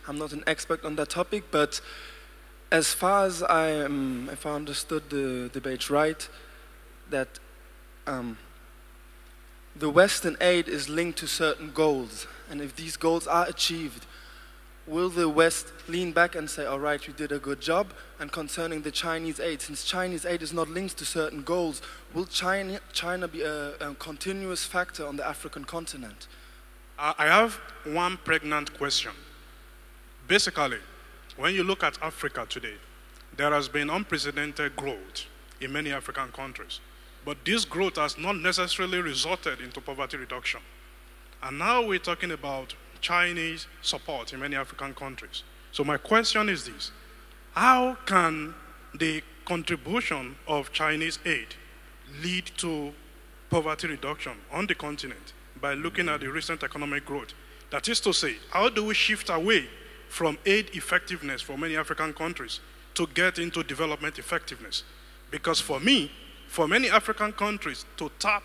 I'm not an expert on that topic, but as far as if I understood the debate right, that the Western aid is linked to certain goals, and if these goals are achieved, will the West lean back and say, all right, we did a good job? And concerning the Chinese aid, since Chinese aid is not linked to certain goals, will China be a continuous factor on the African continent? I have one pregnant question. Basically, when you look at Africa today, there has been unprecedented growth in many African countries. But this growth has not necessarily resulted into poverty reduction. And now we're talking about Chinese support in many African countries. So my question is this: how can the contribution of Chinese aid lead to poverty reduction on the continent by looking at the recent economic growth? That is to say, how do we shift away from aid effectiveness for many African countries to get into development effectiveness? Because for me, for many African countries to tap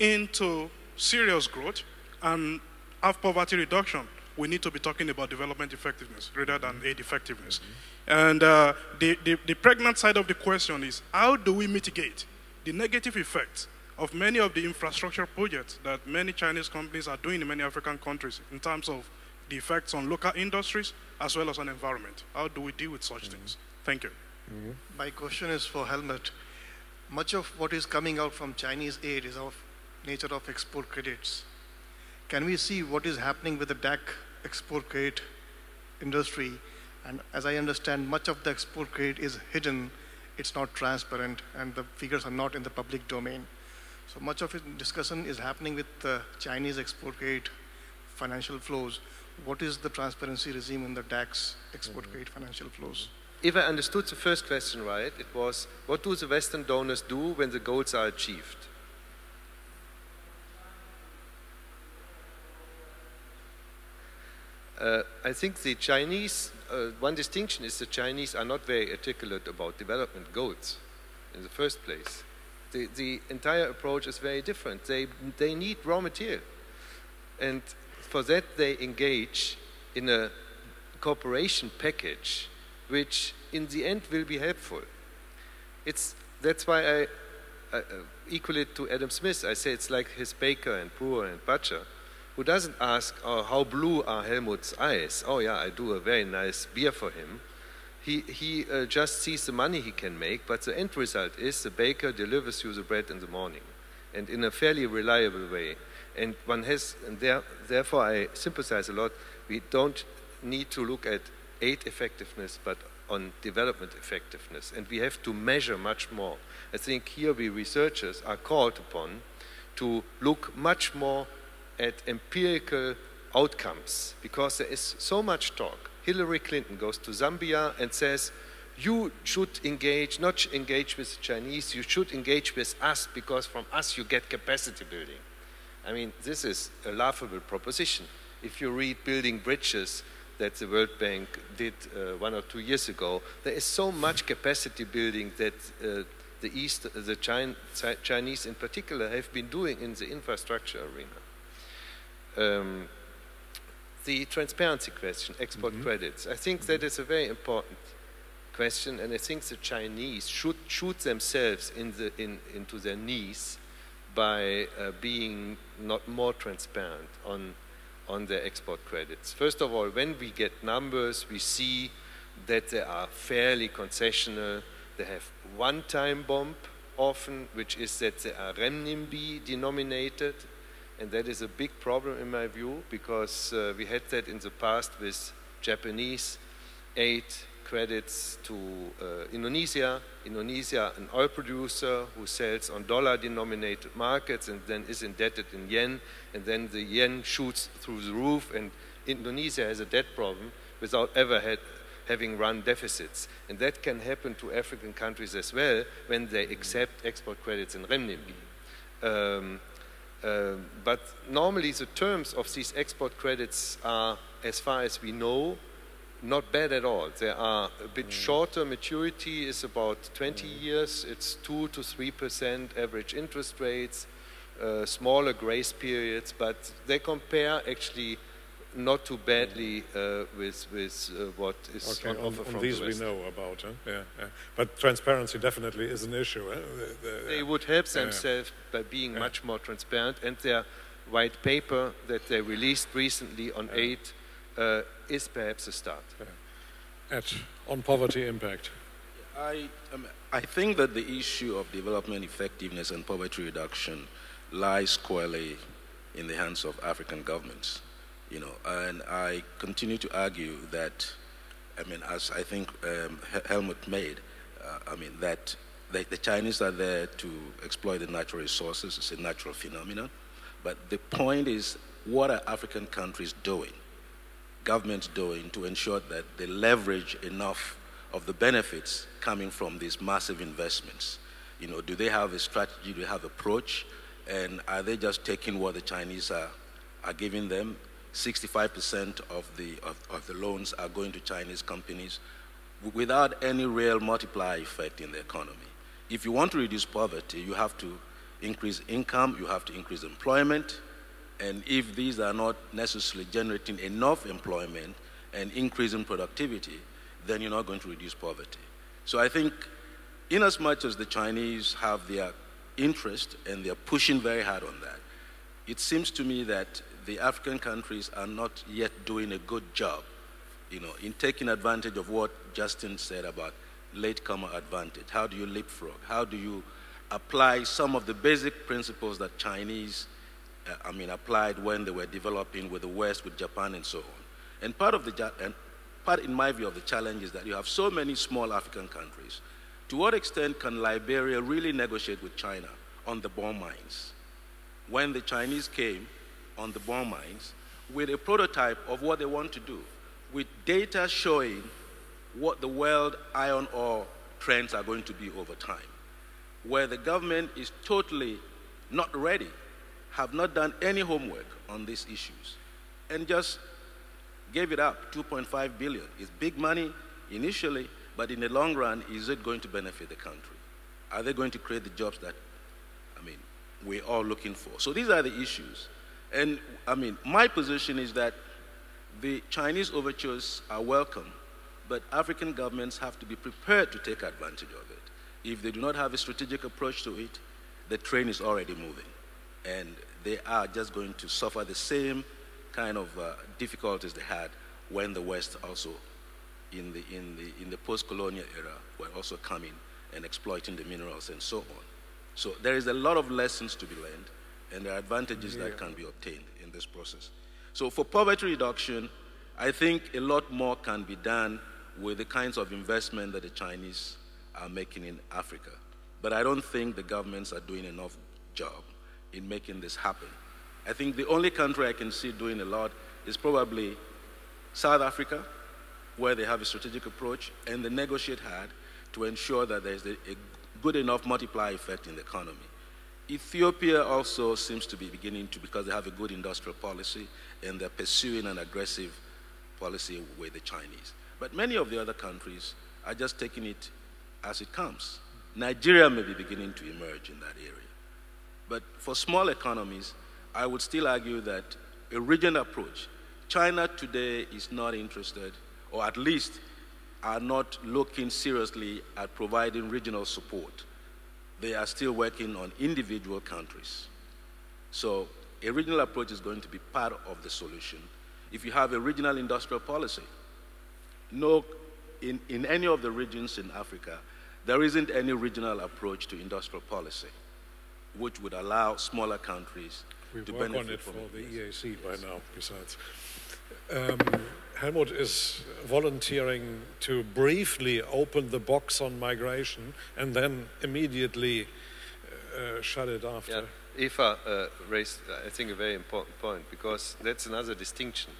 into serious growth and have poverty reduction, we need to be talking about development effectiveness rather than aid effectiveness. And the pregnant side of the question is, how do we mitigate the negative effects of many of the infrastructure projects that many Chinese companies are doing in many African countries in terms of the effects on local industries as well as on environment? How do we deal with such things? Thank you. My question is for Helmut. Much of what is coming out from Chinese aid is of nature of export credits. Can we see what is happening with the DAC export credit industry? And as I understand, much of the export credit is hidden, it's not transparent, and the figures are not in the public domain. So much of it discussion is happening with the Chinese export credit financial flows. What is the transparency regime in the DAX export credit financial flows? If I understood the first question right, it was, what do the Western donors do when the goals are achieved? I think the Chinese, one distinction is the Chinese are not very articulate about development goals in the first place. The entire approach is very different. They need raw material. And for that they engage in a cooperation package which in the end will be helpful. That's why I equal it to Adam Smith. I say it's like his baker and brewer and butcher, who doesn't ask, oh, how blue are Helmut's eyes? Oh yeah, I do a very nice beer for him. He just sees the money he can make, but the end result is the baker delivers you the bread in the morning, and in a fairly reliable way. And therefore I sympathize a lot. We don't need to look at aid effectiveness, but on development effectiveness. And we have to measure much more. I think here we researchers are called upon to look much more at empirical outcomes, because there is so much talk. Hillary Clinton goes to Zambia and says, you should engage, not engage with the Chinese, you should engage with us, because from us you get capacity building. I mean, this is a laughable proposition. If you read Building Bridges that the World Bank did 1 or 2 years ago, there is so much capacity building that the Chinese in particular have been doing in the infrastructure arena. The transparency question, export credits, I think that is a very important question, and I think the Chinese should shoot themselves into their knees by being not more transparent on their export credits. First of all, when we get numbers, we see that they are fairly concessional. They have one-time bump often, which is that they are renminbi denominated. And that is a big problem in my view, because we had that in the past with Japanese aid credits to Indonesia. Indonesia, an oil producer who sells on dollar-denominated markets and then is indebted in yen, and then the yen shoots through the roof, and Indonesia has a debt problem without ever having run deficits. And that can happen to African countries as well when they accept export credits in renminbi. But normally the terms of these export credits are, as far as we know, not bad at all. They are a bit shorter. Maturity is about 20 years. It's 2 to 3% average interest rates, smaller grace periods, but they compare actually not too badly with what is okay, on offer from these the West. we know about. Yeah. But transparency definitely is an issue. They would help themselves by being much more transparent, and their white paper that they released recently on aid is perhaps a start. Ed, on poverty impact. I think that the issue of development effectiveness and poverty reduction lies squarely in the hands of African governments, and I continue to argue that, as I think Helmut made, that the Chinese are there to exploit the natural resources. It's a natural phenomenon, but the point is, what are African countries doing, governments doing, to ensure that they leverage enough of the benefits coming from these massive investments? Do they have a strategy, do they have an approach, and are they just taking what the Chinese are giving them? 65% of the loans are going to Chinese companies without any real multiplier effect in the economy. If you want to reduce poverty, you have to increase income, you have to increase employment, and if these are not necessarily generating enough employment and increasing productivity, then you're not going to reduce poverty. So I think in as much as the Chinese have their interest and they're pushing very hard on that, it seems to me that the African countries are not yet doing a good job, in taking advantage of what Justin said about latecomer advantage. How do you leapfrog? How do you apply some of the basic principles that Chinese, applied when they were developing with the West, with Japan and so on? And part, in my view, of the challenge is that you have so many small African countries. To what extent can Liberia really negotiate with China on the bomb mines? When the Chinese came on the bomb mines with a prototype of what they want to do, with data showing what the world iron ore trends are going to be over time, where the government is totally not ready, have not done any homework on these issues, and just gave it up, 2.5 billion. It's big money initially, but in the long run, is it going to benefit the country? Are they going to create the jobs that, we're all looking for? So these are the issues. And, my position is that the Chinese overtures are welcome, but African governments have to be prepared to take advantage of it. If they do not have a strategic approach to it, the train is already moving, and they are just going to suffer the same kind of difficulties they had when the West also, in the post-colonial era, were also coming and exploiting the minerals and so on. So there is a lot of lessons to be learned, and there are advantages that can be obtained in this process. So for poverty reduction, I think a lot more can be done with the kinds of investment that the Chinese are making in Africa. But I don't think the governments are doing enough job in making this happen. I think the only country I can see doing a lot is probably South Africa, where they have a strategic approach and they negotiate hard to ensure that there's a good enough multiplier effect in the economy. Ethiopia also seems to be beginning to, because they have a good industrial policy and they're pursuing an aggressive policy with the Chinese. But many of the other countries are just taking it as it comes. Nigeria may be beginning to emerge in that area. But for small economies, I would still argue that a regional approach, China today is not interested, or at least are not looking seriously at providing regional support. They are still working on individual countries. So a regional approach is going to be part of the solution. If you have a regional industrial policy, in any of the regions in Africa, there isn't any regional approach to industrial policy, which would allow smaller countries to benefit from it. We work on it for the EAC by now, besides. Helmut is volunteering to briefly open the box on migration and then immediately shut it after. Yeah. Eva raised, I think, a very important point, because that's another distinction.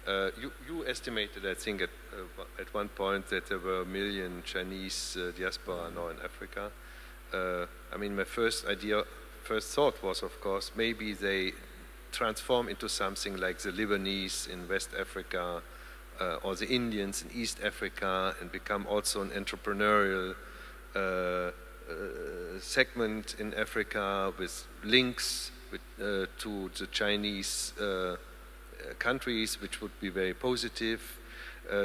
You estimated, I think, at one point that there were 1 million Chinese diaspora now in Africa. My first thought was, of course, maybe they transform into something like the Lebanese in West Africa or the Indians in East Africa, and become also an entrepreneurial segment in Africa with links to the Chinese countries, which would be very positive.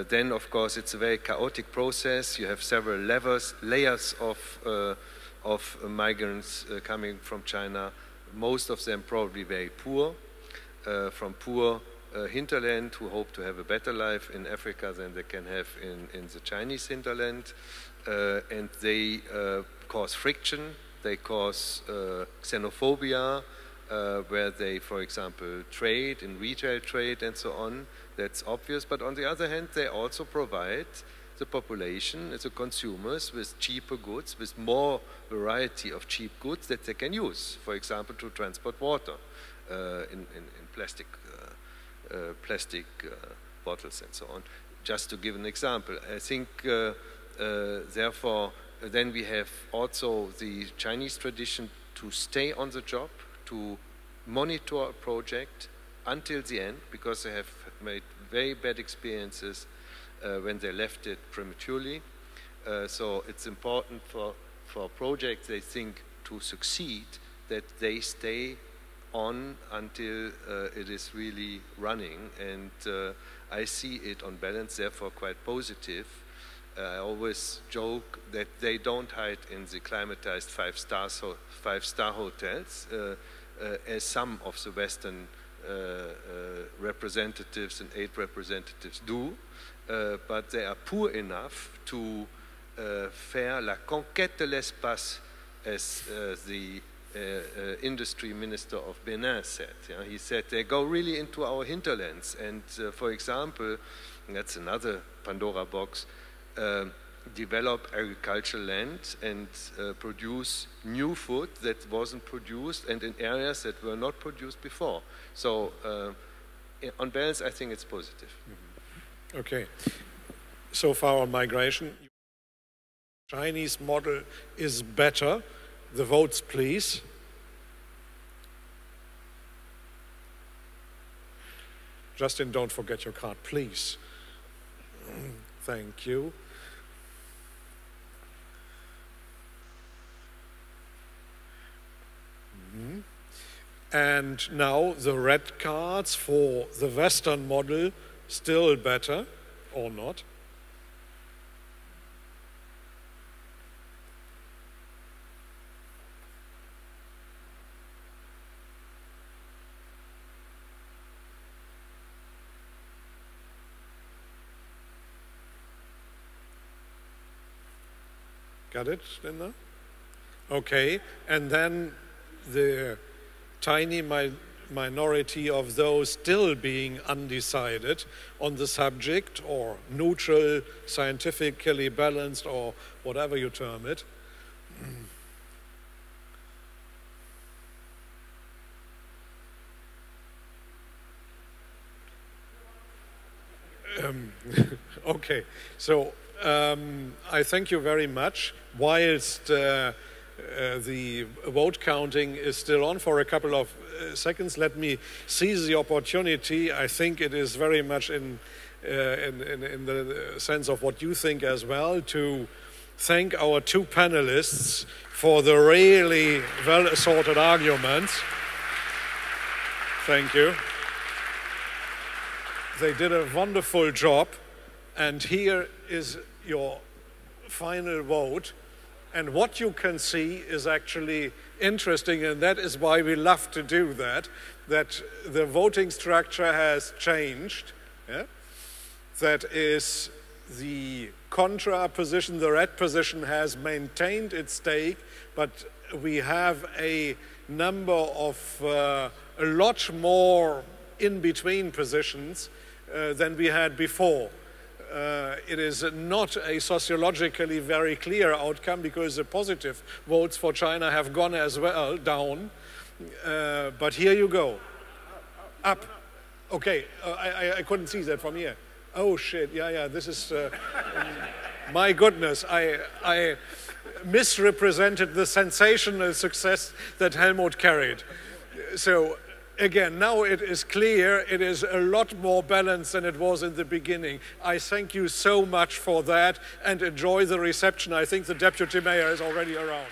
Then, of course, it's a very chaotic process. You have several layers of migrants coming from China, most of them probably very poor, from poor hinterland who hope to have a better life in Africa than they can have in the Chinese hinterland. And they cause friction, they cause xenophobia, where they, for example, trade in retail trade and so on. That's obvious. But on the other hand, they also provide the population, the consumers, with cheaper goods, with more variety of cheap goods that they can use, for example, to transport water in plastic bottles and so on. Just to give an example, I think, therefore, then we have also the Chinese tradition to stay on the job, to monitor a project until the end, because they have made very bad experiences when they left it prematurely. So it's important for projects they think to succeed that they stay on until it is really running. And I see it on balance, therefore, quite positive. I always joke that they don't hide in the climatized five-star hotels, as some of the Western representatives and aid representatives do, but they are poor enough to faire la conquête de l'espace, as the industry minister of Benin said. Yeah? He said they go really into our hinterlands, and for example, and that's another Pandora box, develop agricultural land and produce new food that wasn't produced and in areas that were not produced before. So on balance, I think it's positive. Mm-hmm. Okay. So far on migration, Chinese model is better. The votes, please. Justin, don't forget your card, please. Thank you. Mm-hmm. And now the red cards for the Western model, still better or not? Got it, Linda? Okay, and then the tiny minority of those still being undecided on the subject, or neutral, scientifically balanced, or whatever you term it. Okay, so I thank you very much. Whilst the vote counting is still on for a couple of seconds, let me seize the opportunity. I think it is very much in the sense of what you think as well, to thank our two panelists for the really well-assorted arguments. Thank you. They did a wonderful job, and here is your final vote. And what you can see is actually interesting, and that is why we love to do that the voting structure has changed. Yeah? That is, the contra position, the red position, has maintained its stake, but we have a number of a lot more in-between positions than we had before. It is not a sociologically very clear outcome, because the positive votes for China have gone as well down. But here you go. Up. Okay, I couldn't see that from here. Oh shit, yeah, this is, my goodness, I misrepresented the sensational success that Helmut carried. So, again, now it is clear, it is a lot more balanced than it was in the beginning. I thank you so much for that, and enjoy the reception. I think the Deputy Mayor is already around.